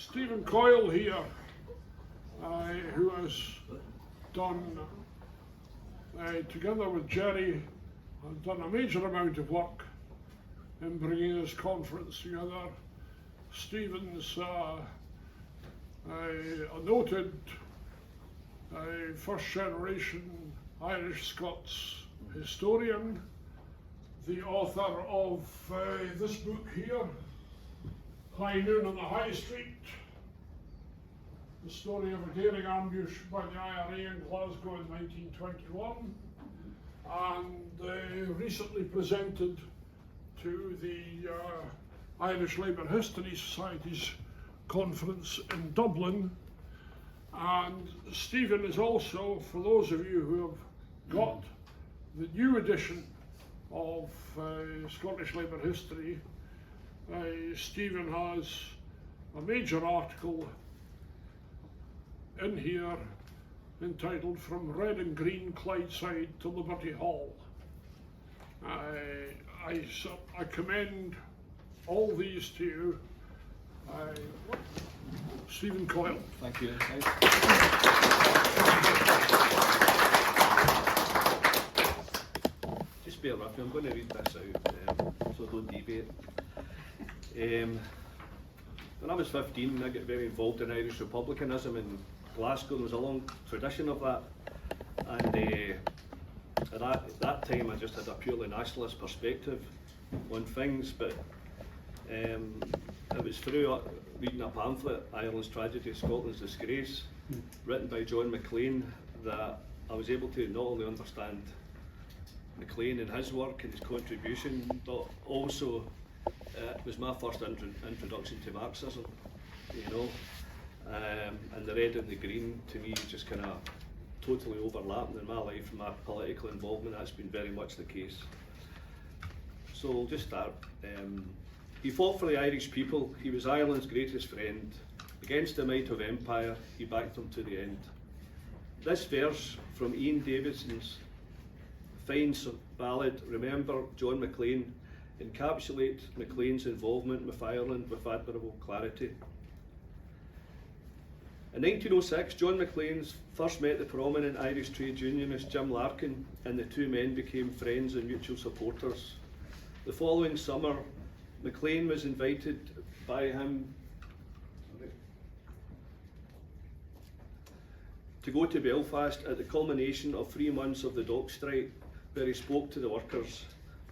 Stephen Coyle here, who has done, together with Jerry, has done a major amount of work in bringing this conference together. Stephen's a noted first generation Irish Scots historian, the author of this book here, High Noon on the High Street, the story of a daring ambush by the IRA in Glasgow in 1921, and recently presented to the Irish Labour History Society's conference in Dublin. And Stephen is also, for those of you who have got the new edition of Scottish Labour History, Stephen has a major article in here entitled From Red and Green Clydeside to Liberty Hall. I commend all these to you. Stephen Coyle. Thank you. Just bear with me, I'm going to read this out so don't deviate. When I was 15, I got very involved in Irish republicanism in Glasgow. There was a long tradition of that, and at that time I just had a purely nationalist perspective on things, but it was through reading a pamphlet, Ireland's Tragedy, Scotland's Disgrace, written by John Maclean, that I was able to not only understand Maclean and his work and his contribution, but also it was my first introduction to Marxism, you know, and the red and the green to me just kind of totally overlapped in my life and my political involvement. That's been very much the case. So we'll just start. He fought for the Irish people. He was Ireland's greatest friend. Against the might of empire, he backed them to the end. This verse from Ian Davidson's fine ballad, Remember John Maclean, encapsulates Maclean's involvement with Ireland with admirable clarity. In 1906, John Maclean first met the prominent Irish trade unionist Jim Larkin, and the two men became friends and mutual supporters. The following summer, Maclean was invited by him to go to Belfast at the culmination of 3 months of the dock strike, where he spoke to the workers.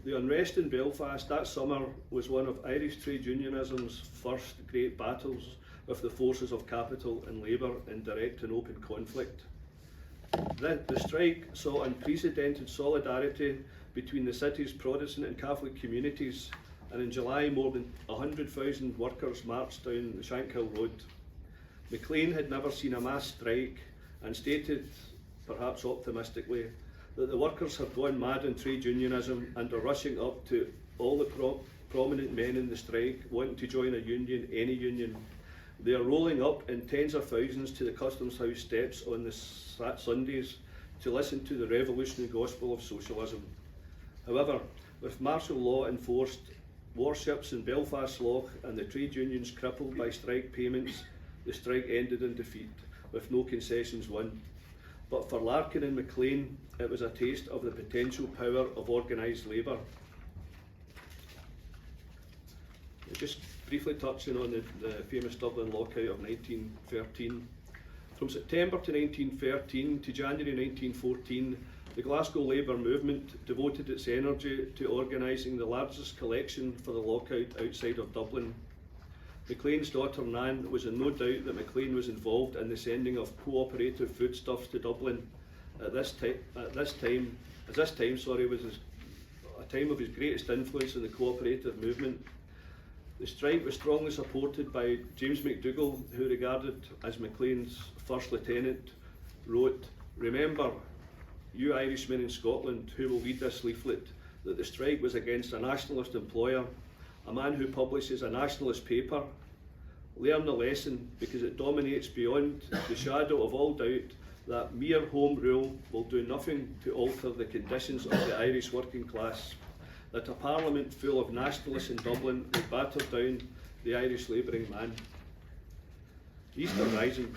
The unrest in Belfast that summer was one of Irish trade unionism's first great battles with the forces of capital and labour in direct and open conflict. The strike saw unprecedented solidarity between the city's Protestant and Catholic communities, and in July more than 100,000 workers marched down the Shankill Road. Maclean had never seen a mass strike and stated, perhaps optimistically, that the workers had gone mad in trade unionism and are rushing up to all the prominent men in the strike wanting to join a union, any union. They are rolling up in tens of thousands to the Customs House steps on the Sundays to listen to the revolutionary gospel of socialism. However, with martial law enforced, warships in Belfast Lough and the trade unions crippled by strike payments, the strike ended in defeat, with no concessions won. But for Larkin and Maclean, it was a taste of the potential power of organised labour. Just briefly touching on the famous Dublin lockout of 1913. From September to 1913 to January 1914, the Glasgow Labour movement devoted its energy to organising the largest collection for the lockout outside of Dublin. Maclean's daughter Nan was in no doubt that Maclean was involved in the sending of cooperative foodstuffs to Dublin. This time was a time of his greatest influence in the cooperative movement. The strike was strongly supported by James McDougall, who, regarded as Maclean's first lieutenant, wrote, "Remember, you Irishmen in Scotland who will read this leaflet, that the strike was against a nationalist employer, a man who publishes a nationalist paper. Learn the lesson, because it dominates beyond the shadow of all doubt that mere home rule will do nothing to alter the conditions of the Irish working class, that a parliament full of nationalists in Dublin would batter down the Irish labouring man." Easter Rising.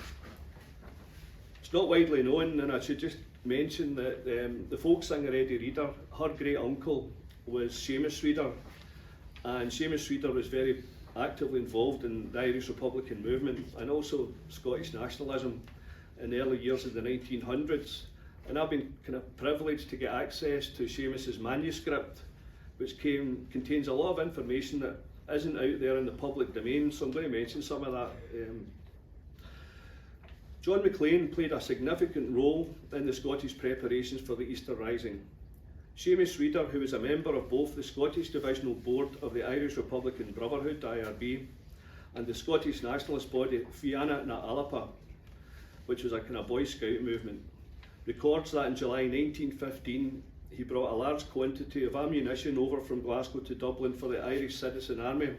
It's not widely known, and I should just mention that the folk singer Eddie Reader, her great uncle was Seamus Reader, and Seamus Reader was very actively involved in the Irish Republican movement and also Scottish nationalism in the early years of the 1900s. And I've been kind of privileged to get access to Seamus's manuscript, which contains a lot of information that isn't out there in the public domain, so I'm going to mention some of that. John Maclean played a significant role in the Scottish preparations for the Easter Rising. Seamus Reader, who was a member of both the Scottish Divisional Board of the Irish Republican Brotherhood, IRB, and the Scottish nationalist body Fianna na Alapa, which was a kind of Boy Scout movement, records that in July 1915 he brought a large quantity of ammunition over from Glasgow to Dublin for the Irish Citizen Army.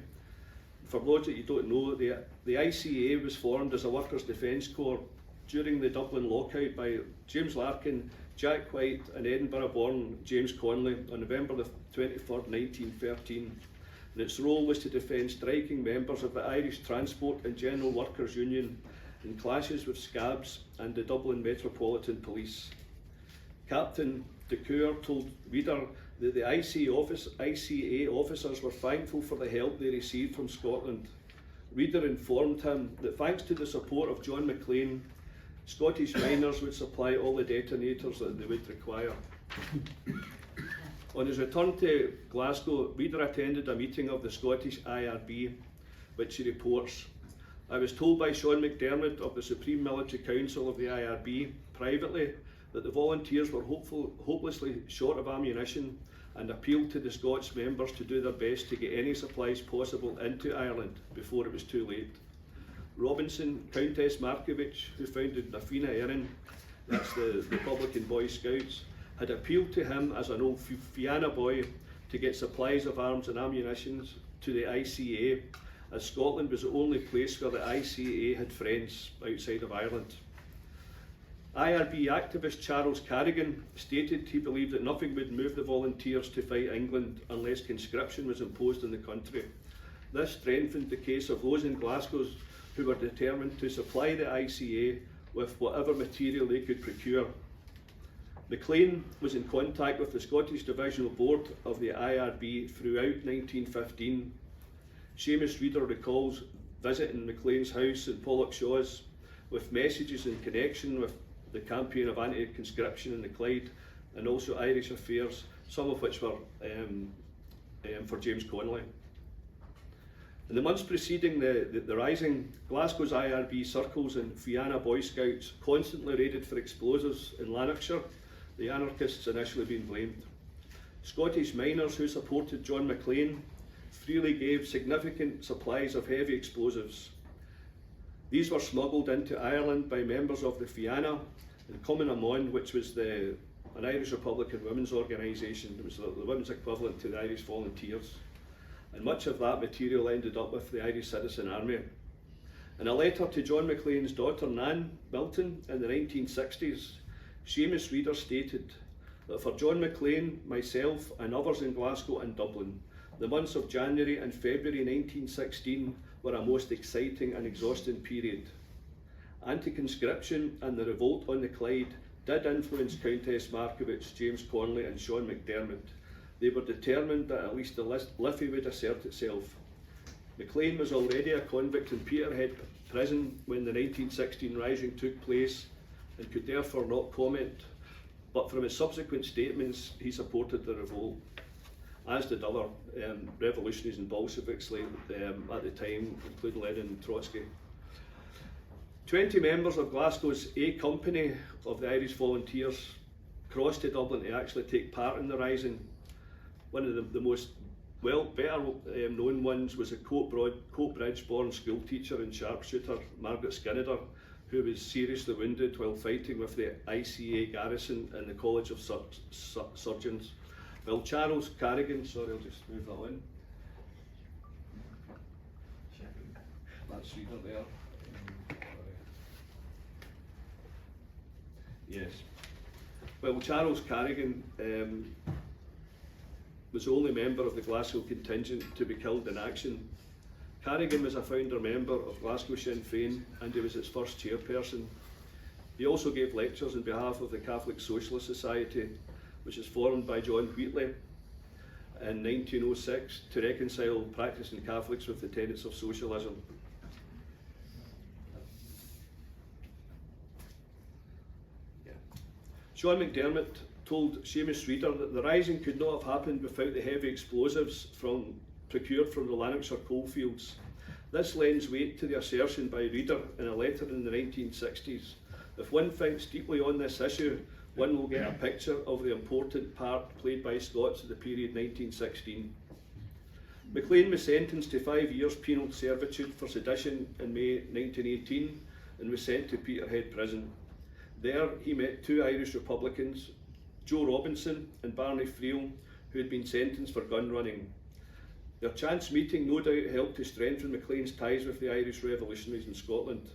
For those that you don't know, the ICA was formed as a workers' defence corps during the Dublin lockout by James Larkin, Jack White and Edinburgh-born James Connolly on November the 23rd, 1913. And its role was to defend striking members of the Irish Transport and General Workers Union in clashes with Scabs and the Dublin Metropolitan Police. Captain de Coeur told Reader that the ICA officers were thankful for the help they received from Scotland. Reader informed him that thanks to the support of John Maclean, Scottish miners would supply all the detonators that they would require. On his return to Glasgow, Reader attended a meeting of the Scottish IRB, which he reports. I was told by Sean McDermott of the Supreme Military Council of the IRB privately that the volunteers were hopelessly short of ammunition and appealed to the Scots members to do their best to get any supplies possible into Ireland before it was too late. Robinson, Countess Markievicz, who founded Na Fianna Éireann, that's the Republican Boy Scouts, had appealed to him as an old Fianna boy to get supplies of arms and ammunition to the ICA, as Scotland was the only place where the ICA had friends outside of Ireland. IRB activist Charles Carrigan stated he believed that nothing would move the volunteers to fight England unless conscription was imposed in the country. This strengthened the case of those in Glasgow who were determined to supply the ICA with whatever material they could procure. Maclean was in contact with the Scottish Divisional Board of the IRB throughout 1915. Seamus Reader recalls visiting Maclean's house in Pollokshaws with messages in connection with the campaign of anti-conscription in the Clyde and also Irish affairs, some of which were for James Connolly. In the months preceding the rising, Glasgow's IRB circles and Fianna Boy Scouts constantly raided for explosives in Lanarkshire, the anarchists initially being blamed. Scottish miners who supported John Maclean freely gave significant supplies of heavy explosives. These were smuggled into Ireland by members of the Fianna and Cumann Amon, which was an Irish Republican women's organisation. It was the women's equivalent to the Irish Volunteers. And much of that material ended up with the Irish Citizen Army. In a letter to John Maclean's daughter Nan Milton in the 1960s, Seamus Reader stated that for John Maclean, myself and others in Glasgow and Dublin, the months of January and February 1916 were a most exciting and exhausting period. Anti-conscription and the revolt on the Clyde did influence Countess Markievicz, James Connolly and Sean McDermott. They were determined that at least the Liffey would assert itself. Maclean was already a convict in Peterhead prison when the 1916 Rising took place and could therefore not comment, but from his subsequent statements he supported the revolt, as did other revolutionaries and Bolsheviks at the time, including Lenin and Trotsky. 20 members of Glasgow's A Company of the Irish Volunteers crossed to Dublin to actually take part in the Rising. One of the most better known ones was a Coatbridge-born school teacher and sharpshooter, Margaret Skinnader, who was seriously wounded while fighting with the ICA garrison in the College of Surgeons. Well, Charles Carrigan, sorry, I'll just move that on. That's Reader there. Yes. Well, Charles Carrigan was the only member of the Glasgow contingent to be killed in action. Carrigan was a founder member of Glasgow Sinn Féin and he was its first chairperson. He also gave lectures on behalf of the Catholic Socialist Society, which was formed by John Wheatley in 1906 to reconcile practising Catholics with the tenets of socialism. Sean McDermott told Seamus Reader that the rising could not have happened without the heavy explosives procured from the Lanarkshire coalfields. This lends weight to the assertion by Reader in a letter in the 1960s. If one thinks deeply on this issue, one will get a picture of the important part played by Scots at the period 1916. Maclean was sentenced to 5 years penal servitude for sedition in May 1918 and was sent to Peterhead Prison. There he met two Irish Republicans, Joe Robinson and Barney Friel, who had been sentenced for gun running. Their chance meeting no doubt helped to strengthen Maclean's ties with the Irish revolutionaries in Scotland.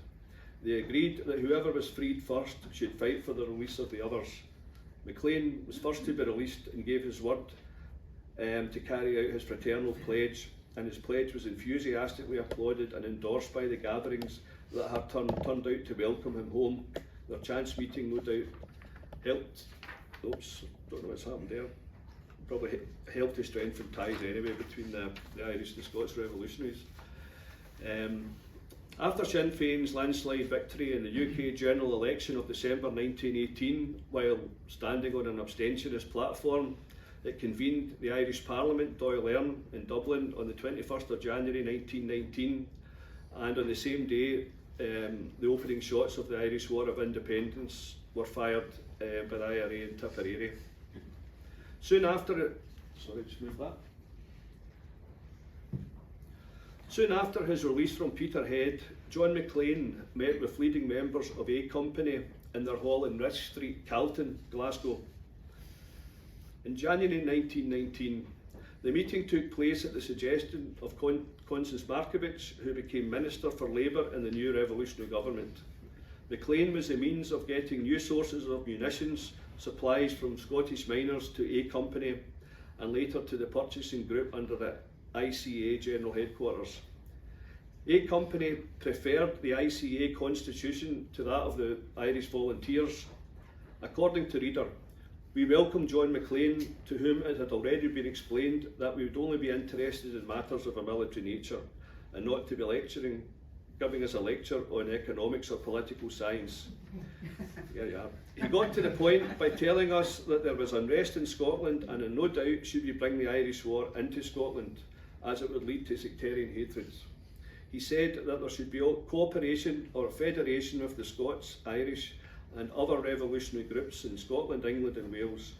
They agreed that whoever was freed first should fight for the release of the others. Maclean was first to be released and gave his word to carry out his fraternal pledge, and his pledge was enthusiastically applauded and endorsed by the gatherings that had turned out to welcome him home. Their chance meeting no doubt helped, don't know what's happened there, probably helped to strengthen ties anyway between the Irish and Scots revolutionaries. After Sinn Féin's landslide victory in the UK general election of December 1918, while standing on an abstentionist platform, it convened the Irish Parliament, Dáil in Dublin on the 21st of January 1919, and on the same day the opening shots of the Irish War of Independence were fired by the IRA in Tipperary. Soon after his release from Peterhead, John Maclean met with leading members of A Company in their hall in Rich Street, Calton, Glasgow. In January 1919, the meeting took place at the suggestion of Constance Markievicz, who became Minister for Labour in the new revolutionary government. Maclean was the means of getting new sources of munitions, supplies from Scottish miners to A Company, and later to the purchasing group under the ICA General Headquarters. A Company preferred the ICA constitution to that of the Irish Volunteers. According to Reader, we welcomed John Maclean, to whom it had already been explained that we would only be interested in matters of a military nature and not to be giving us a lecture on economics or political science. He got to the point by telling us that there was unrest in Scotland, and in no doubt should we bring the Irish War into Scotland, as it would lead to sectarian hatreds. He said that there should be cooperation or federation with the Scots, Irish and other revolutionary groups in Scotland, England and Wales.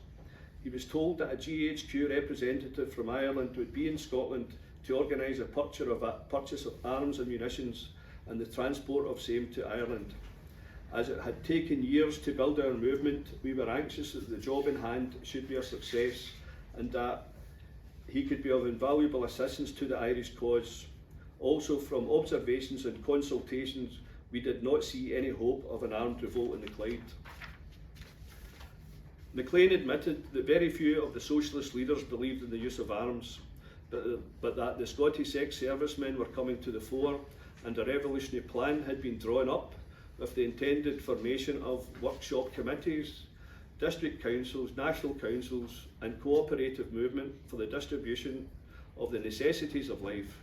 He was told that a GHQ representative from Ireland would be in Scotland to organise a purchase of arms and munitions and the transport of same to Ireland. As it had taken years to build our movement, we were anxious that the job in hand should be a success and that he could be of invaluable assistance to the Irish cause. Also, from observations and consultations, we did not see any hope of an armed revolt in the Clyde. Maclean admitted that very few of the socialist leaders believed in the use of arms, but that the Scottish ex-servicemen were coming to the fore, and a revolutionary plan had been drawn up with the intended formation of workshop committees, district councils, national councils and cooperative movement for the distribution of the necessities of life,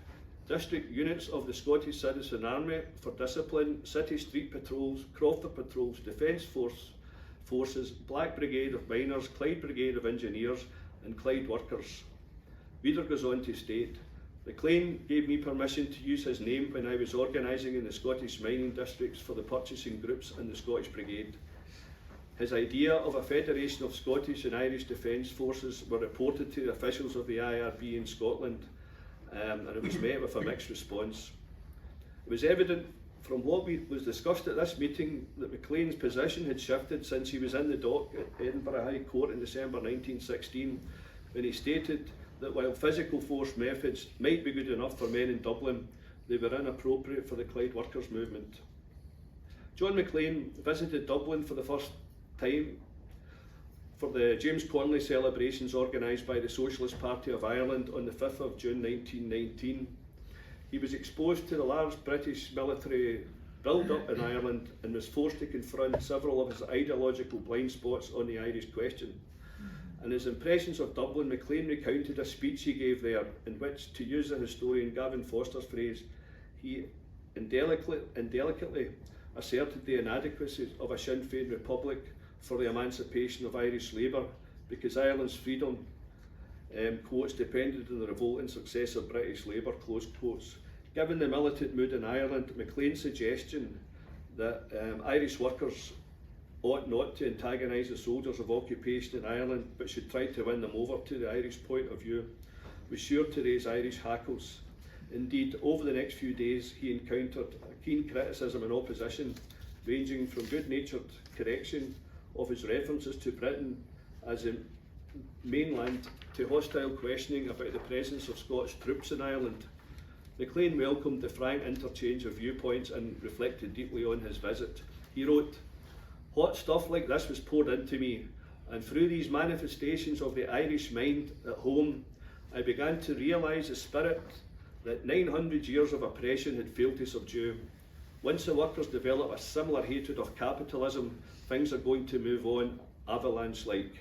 district units of the Scottish Citizen Army for discipline, city street patrols, Crofter patrols, defence forces, Black Brigade of Miners, Clyde Brigade of Engineers and Clyde Workers. Reader goes on to state, Maclean gave me permission to use his name when I was organising in the Scottish mining districts for the purchasing groups and the Scottish Brigade. His idea of a federation of Scottish and Irish defence forces were reported to the officials of the IRB in Scotland, and it was met with a mixed response. It was evident from what was discussed at this meeting that Maclean's position had shifted since he was in the dock at Edinburgh High Court in December 1916, when he stated that while physical force methods might be good enough for men in Dublin, they were inappropriate for the Clyde Workers movement. John Maclean visited Dublin for the first time for the James Connolly celebrations organised by the Socialist Party of Ireland on the 5th of June 1919. He was exposed to the large British military build-up in Ireland and was forced to confront several of his ideological blind spots on the Irish question. In his impressions of Dublin, Maclean recounted a speech he gave there in which, to use the historian Gavin Foster's phrase, he indelicately asserted the inadequacy of a Sinn Féin republic for the emancipation of Irish labour because Ireland's freedom, quotes, depended on the revolting success of British labour, close quotes. Given the militant mood in Ireland, Maclean's suggestion that Irish workers ought not to antagonise the soldiers of occupation in Ireland but should try to win them over to the Irish point of view was sure to raise Irish hackles. Indeed, over the next few days he encountered keen criticism and opposition, ranging from good-natured correction of his references to Britain as a mainland to hostile questioning about the presence of Scots troops in Ireland. Maclean welcomed the frank interchange of viewpoints and reflected deeply on his visit. He wrote, "Hot stuff like this was poured into me, and through these manifestations of the Irish mind at home, I began to realise the spirit that 900 years of oppression had failed to subdue. Once the workers develop a similar hatred of capitalism, things are going to move on avalanche-like."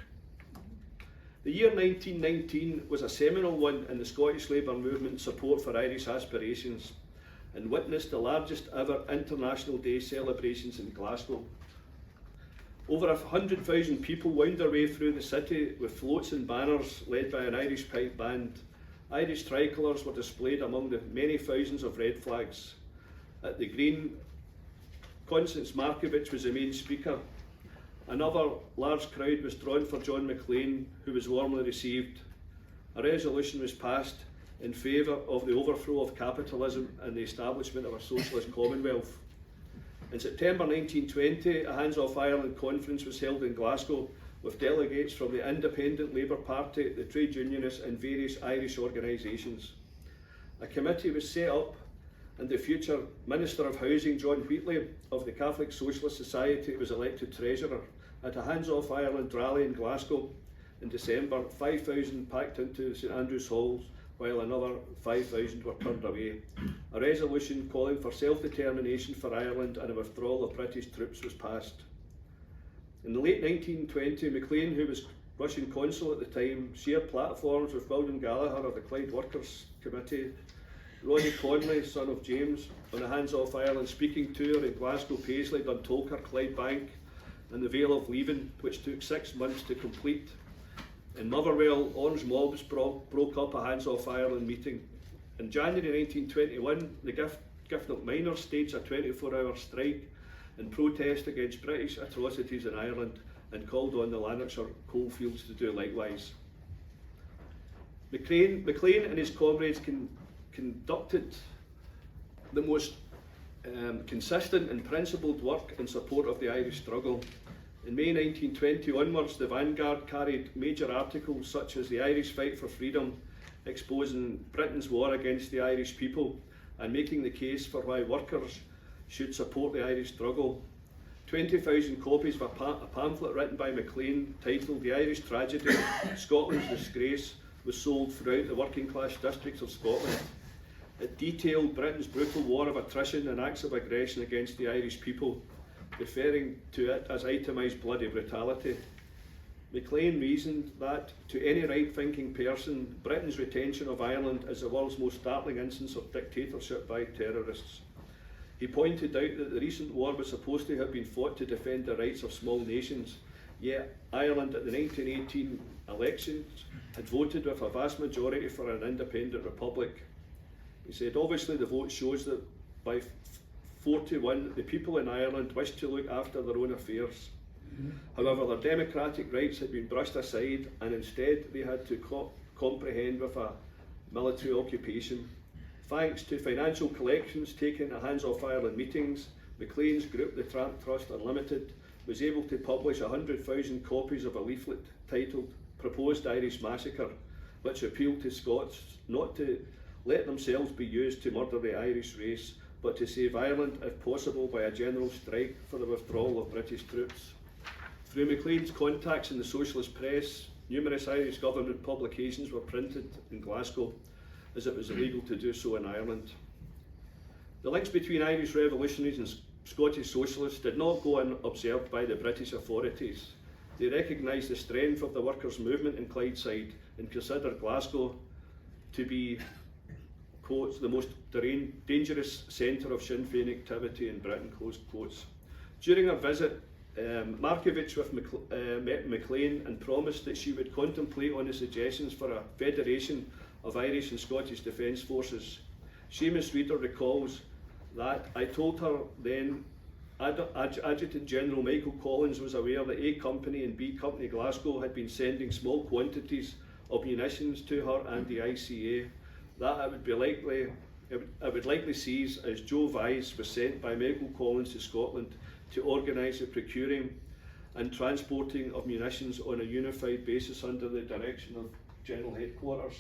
The year 1919 was a seminal one in the Scottish Labour movement's support for Irish aspirations and witnessed the largest ever International Day celebrations in Glasgow. Over 100,000 people wound their way through the city with floats and banners led by an Irish pipe band. Irish tricolours were displayed among the many thousands of red flags. At the Green, Constance Markievicz was the main speaker. Another large crowd was drawn for John Maclean, who was warmly received. A resolution was passed in favour of the overthrow of capitalism and the establishment of a socialist commonwealth. In September 1920, a Hands Off Ireland conference was held in Glasgow with delegates from the Independent Labour Party, the trade unionists and various Irish organisations. A committee was set up and the future Minister of Housing, John Wheatley, of the Catholic Socialist Society, was elected Treasurer. At a Hands Off Ireland rally in Glasgow in December, 5,000 packed into St Andrew's Halls, while another 5,000 were turned away. A resolution calling for self-determination for Ireland and a withdrawal of British troops was passed. In the late 1920, Maclean, who was Russian consul at the time, shared platforms with William Gallagher of the Clyde Workers' Committee, Ronnie Conley, son of James, on a Hands Off Ireland speaking tour in Glasgow, Paisley, Dundalk, Clydebank and the Vale of Leven, which took 6 months to complete. In Motherwell, orange mobs broke up a Hands Off Ireland meeting. In January 1921, the Giffnock miners staged a 24-hour strike in protest against British atrocities in Ireland and called on the Lanarkshire coalfields to do likewise. Maclean and his comrades conducted the most consistent and principled work in support of the Irish struggle. In May 1920 onwards, the Vanguard carried major articles such as the Irish Fight for Freedom, exposing Britain's war against the Irish people and making the case for why workers should support the Irish struggle. 20,000 copies of a pamphlet written by Maclean titled "The Irish Tragedy, Scotland's Disgrace" was sold throughout the working class districts of Scotland. It detailed Britain's brutal war of attrition and acts of aggression against the Irish people, referring to it as itemised bloody brutality. Maclean reasoned that, to any right-thinking person, Britain's retention of Ireland is the world's most startling instance of dictatorship by terrorists. He pointed out that the recent war was supposed to have been fought to defend the rights of small nations, yet Ireland at the 1918 elections had voted with a vast majority for an independent republic. He said, "Obviously the vote shows that by 4-1 the people in Ireland wished to look after their own affairs. However, their democratic rights had been brushed aside and instead they had to comprehend with a military occupation. Thanks to financial collections taken at Hands Off Ireland meetings, Maclean's group, the Tramp Trust Unlimited, was able to publish 100,000 copies of a leaflet titled "Proposed Irish Massacre," which appealed to Scots not to let themselves be used to murder the Irish race, but to save Ireland, if possible, by a general strike for the withdrawal of British troops. Through Maclean's contacts in the socialist press, numerous Irish government publications were printed in Glasgow, as it was illegal to do so in Ireland. The links between Irish revolutionaries and Scottish socialists did not go unobserved by the British authorities. They recognised the strength of the workers' movement in Clydeside and considered Glasgow to be, quotes, the most dangerous centre of Sinn Féin activity in Britain, close quotes. During her visit, Markievicz met Maclean and promised that she would contemplate on the suggestions for a federation of Irish and Scottish Defence Forces. Seamus Reader recalls that I told her then Adjutant General Michael Collins was aware that A Company and B Company Glasgow had been sending small quantities of munitions to her and the ICA, that I would likely seize as Joe Vyse was sent by Michael Collins to Scotland to organise the procuring and transporting of munitions on a unified basis under the direction of General Headquarters.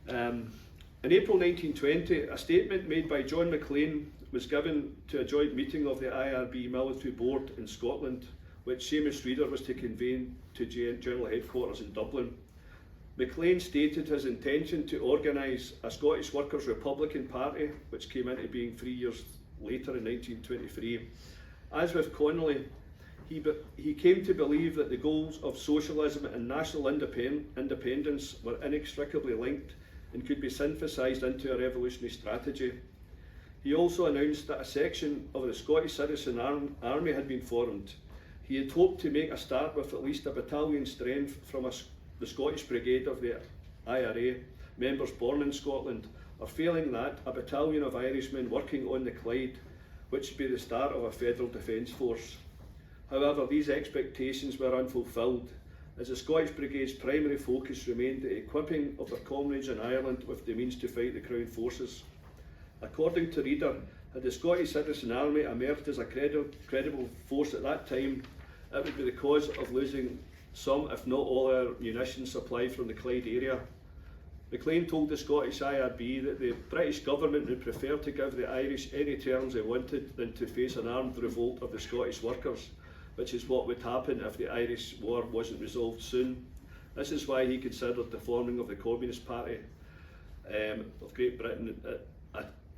In April 1920, a statement made by John Maclean was given to a joint meeting of the IRB Military Board in Scotland, which Seamus Reader was to convene to General Headquarters in Dublin. Maclean stated his intention to organise a Scottish Workers' Republican Party, which came into being 3 years later in 1923. As with Connolly, he came to believe that the goals of socialism and national independence were inextricably linked and could be synthesised into a revolutionary strategy. He also announced that a section of the Scottish Citizen Army had been formed. He had hoped to make a start with at least a battalion strength from the Scottish Brigade of the IRA, members born in Scotland, or failing that, a battalion of Irishmen working on the Clyde, which would be the start of a federal defence force. However, these expectations were unfulfilled, as the Scottish Brigade's primary focus remained the equipping of their comrades in Ireland with the means to fight the Crown forces. According to Reader, had the Scottish Citizen Army emerged as a credible force at that time, it would be the cause of losing some, if not all, our munitions supply from the Clyde area. Maclean told the Scottish IRB that the British government would prefer to give the Irish any terms they wanted than to face an armed revolt of the Scottish workers, which is what would happen if the Irish war wasn't resolved soon. This is why he considered the forming of the Communist Party of Great Britain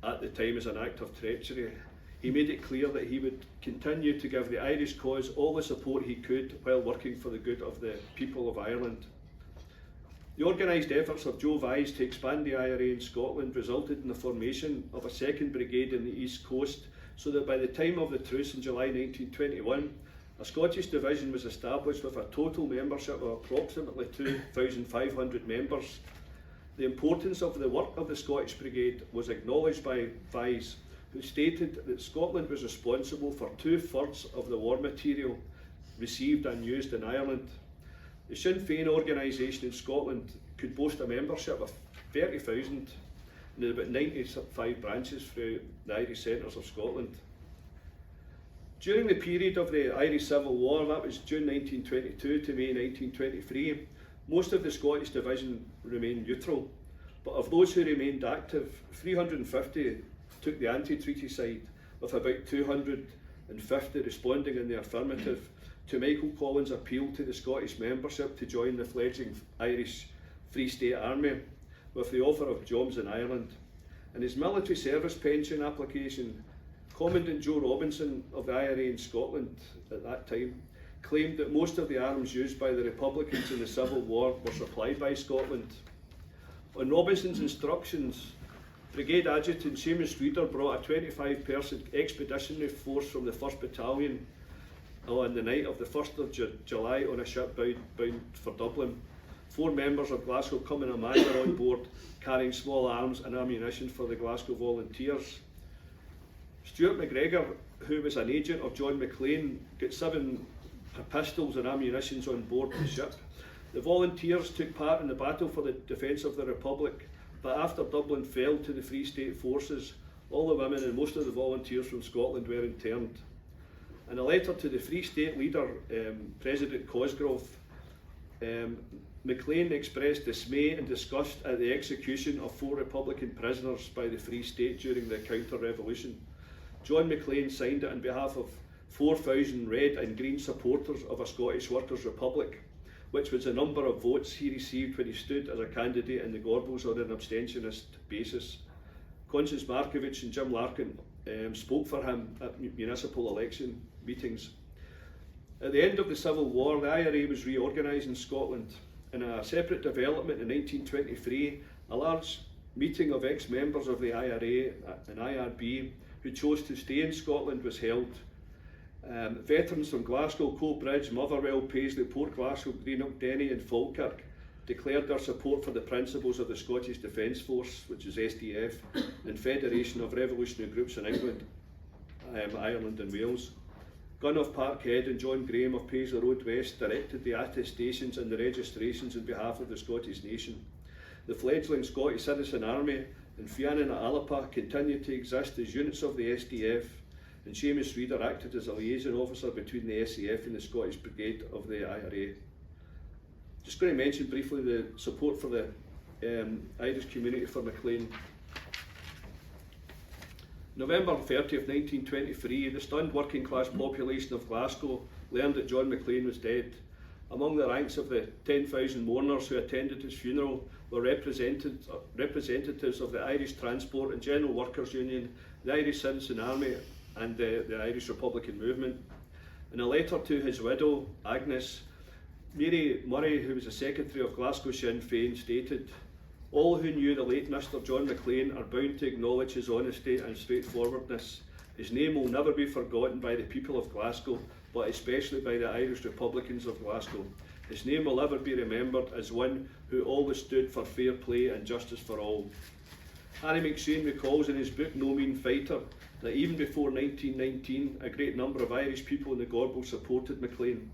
at the time as an act of treachery. He made it clear that he would continue to give the Irish cause all the support he could while working for the good of the people of Ireland. The organised efforts of Joe Vyse to expand the IRA in Scotland resulted in the formation of a second brigade in the East Coast, so that by the time of the truce in July 1921, a Scottish division was established with a total membership of approximately 2,500 members. The importance of the work of the Scottish Brigade was acknowledged by Vyse, who stated that Scotland was responsible for 2/3 of the war material received and used in Ireland. The Sinn Féin organisation in Scotland could boast a membership of 30,000 and there were about 95 branches through the Irish centres of Scotland. During the period of the Irish Civil War, that was June 1922 to May 1923, most of the Scottish division remained neutral, but of those who remained active, 350 took the anti-treaty side, with about 250 responding in the affirmative to Michael Collins' appeal to the Scottish membership to join the fledgling Irish Free State Army, with the offer of jobs in Ireland. In his military service pension application, Commandant Joe Robinson of the IRA in Scotland at that time claimed that most of the arms used by the Republicans in the Civil War were supplied by Scotland. On Robinson's instructions, Brigade Adjutant Seamus Reader brought a 25-person expeditionary force from the 1st Battalion on the night of the 1st of July on a ship bound for Dublin. 4 members of Glasgow Common Man were on board, carrying small arms and ammunition for the Glasgow Volunteers. Stuart McGregor, who was an agent of John Maclean, got 7 pistols and ammunition on board the ship. The Volunteers took part in the battle for the defence of the Republic, but after Dublin fell to the Free State forces, all the women and most of the volunteers from Scotland were interned. In a letter to the Free State leader, President Cosgrove, Maclean expressed dismay and disgust at the execution of 4 Republican prisoners by the Free State during the counter-revolution. John Maclean signed it on behalf of 4,000 red and green supporters of a Scottish Workers' Republic, which was the number of votes he received when he stood as a candidate in the Gorbals on an abstentionist basis. Constance Markovich and Jim Larkin spoke for him at municipal election meetings. At the end of the Civil War, the IRA was reorganised in Scotland. In a separate development in 1923, a large meeting of ex-members of the IRA and IRB who chose to stay in Scotland was held. Veterans from Glasgow, Coatbridge, Motherwell, Paisley, Port Glasgow, Greenock, Denny and Falkirk declared their support for the principles of the Scottish Defence Force, which is SDF, and Federation of Revolutionary Groups in England, Ireland and Wales. Gunnoff Parkhead and John Graham of Paisley Road West directed the attestations and the registrations on behalf of the Scottish nation. The fledgling Scottish Citizen Army and Fianna na Alapa continued to exist as units of the SDF, and Seamus Reader acted as a liaison officer between the SAF and the Scottish Brigade of the IRA. Just going to mention briefly the support for the Irish community for Maclean. November 30th, 1923, the stunned working class population of Glasgow learned that John Maclean was dead. Among the ranks of the 10,000 mourners who attended his funeral were representatives of the Irish Transport and General Workers Union, the Irish Citizen Army and the Irish Republican Movement. In a letter to his widow, Agnes, Mary Murray, who was the secretary of Glasgow Sinn Féin, stated, "All who knew the late Mr John Maclean are bound to acknowledge his honesty and straightforwardness. His name will never be forgotten by the people of Glasgow, but especially by the Irish Republicans of Glasgow. His name will ever be remembered as one who always stood for fair play and justice for all." Harry McShane recalls in his book No Mean Fighter that even before 1919, a great number of Irish people in the Gorbals supported Maclean.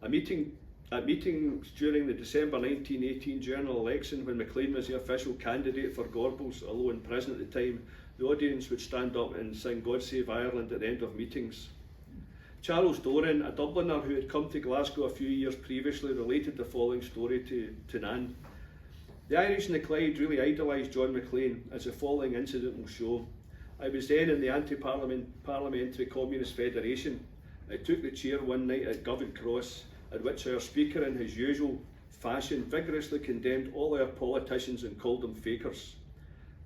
At meetings during the December 1918 general election, when Maclean was the official candidate for Gorbals, although in prison at the time, the audience would stand up and sing God Save Ireland at the end of meetings. Charles Doran, a Dubliner who had come to Glasgow a few years previously, related the following story to Nan. "The Irish in the Clyde really idolised John Maclean, as the following incident will show. I was then in the Anti-Parliamentary Communist Federation. I took the chair one night at Govett Cross, at which our speaker in his usual fashion vigorously condemned all our politicians and called them fakers.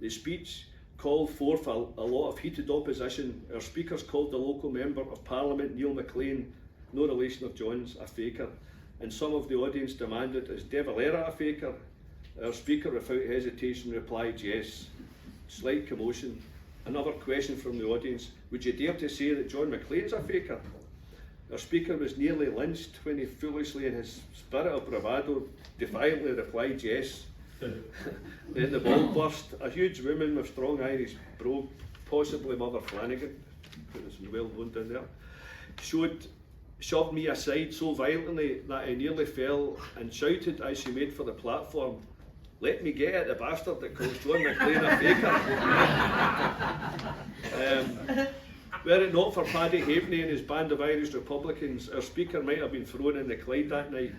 The speech called forth a lot of heated opposition. Our speakers called the local Member of Parliament, Neil Maclean, no relation of John's, a faker, and some of the audience demanded, "Is De Valera a faker?" Our speaker without hesitation replied, "Yes." Slight commotion. Another question from the audience, "Would you dare to say that John Maclean's a faker?" Our speaker was nearly lynched when he foolishly, in his spirit of bravado, defiantly replied, "Yes." Then the ball burst. A huge woman with strong Irish brogue, possibly Mother Flanagan, who was well known down there, shoved me aside so violently that I nearly fell and shouted as she made for the platform, "Let me get at the bastard that calls John Maclean a faker." Were it not for Paddy Haveney and his band of Irish Republicans, our speaker might have been thrown in the Clyde that night.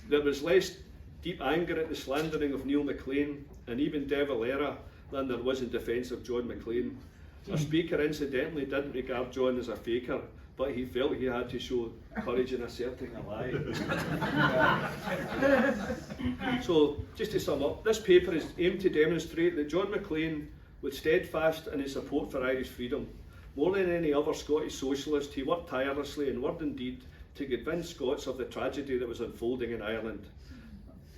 There was less deep anger at the slandering of Neil Maclean and even De Valera than there was in defence of John Maclean. Our speaker incidentally didn't regard John as a faker, but he felt he had to show courage in asserting a lie. So, just to sum up, this paper is aimed to demonstrate that John Maclean was steadfast in his support for Irish freedom. More than any other Scottish socialist, he worked tirelessly in word and deed to convince Scots of the tragedy that was unfolding in Ireland.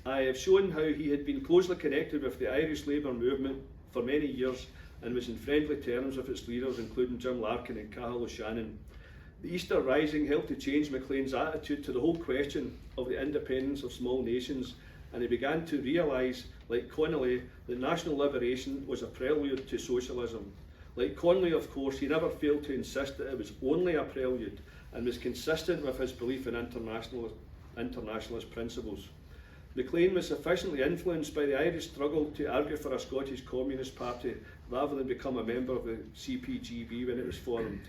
I have shown how he had been closely connected with the Irish Labour movement for many years and was in friendly terms with its leaders, including Jim Larkin and Cathal O'Shannon. The Easter Rising helped to change Maclean's attitude to the whole question of the independence of small nations, and he began to realise, like Connolly, that national liberation was a prelude to socialism. Like Connolly, of course, he never failed to insist that it was only a prelude and was consistent with his belief in internationalist principles. Maclean was sufficiently influenced by the Irish struggle to argue for a Scottish Communist Party rather than become a member of the CPGB when it was formed.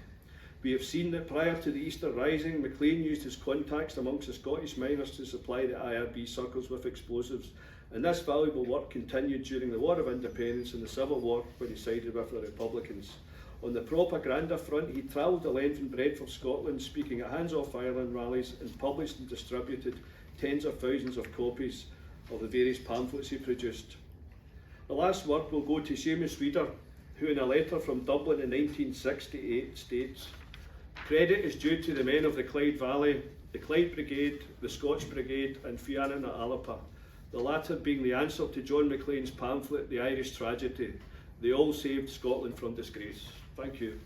We have seen that prior to the Easter Rising, Maclean used his contacts amongst the Scottish miners to supply the IRB circles with explosives, and this valuable work continued during the War of Independence and the Civil War when he sided with the Republicans. On the propaganda front, he travelled the length and breadth of Scotland, speaking at Hands Off Ireland rallies, and published and distributed tens of thousands of copies of the various pamphlets he produced. The last word will go to Seamus Reader, who in a letter from Dublin in 1968 states, "Credit is due to the men of the Clyde Valley, the Clyde Brigade, the Scotch Brigade and Fianna na Alapa, the latter being the answer to John Maclean's pamphlet, The Irish Tragedy. They all saved Scotland from disgrace." Thank you.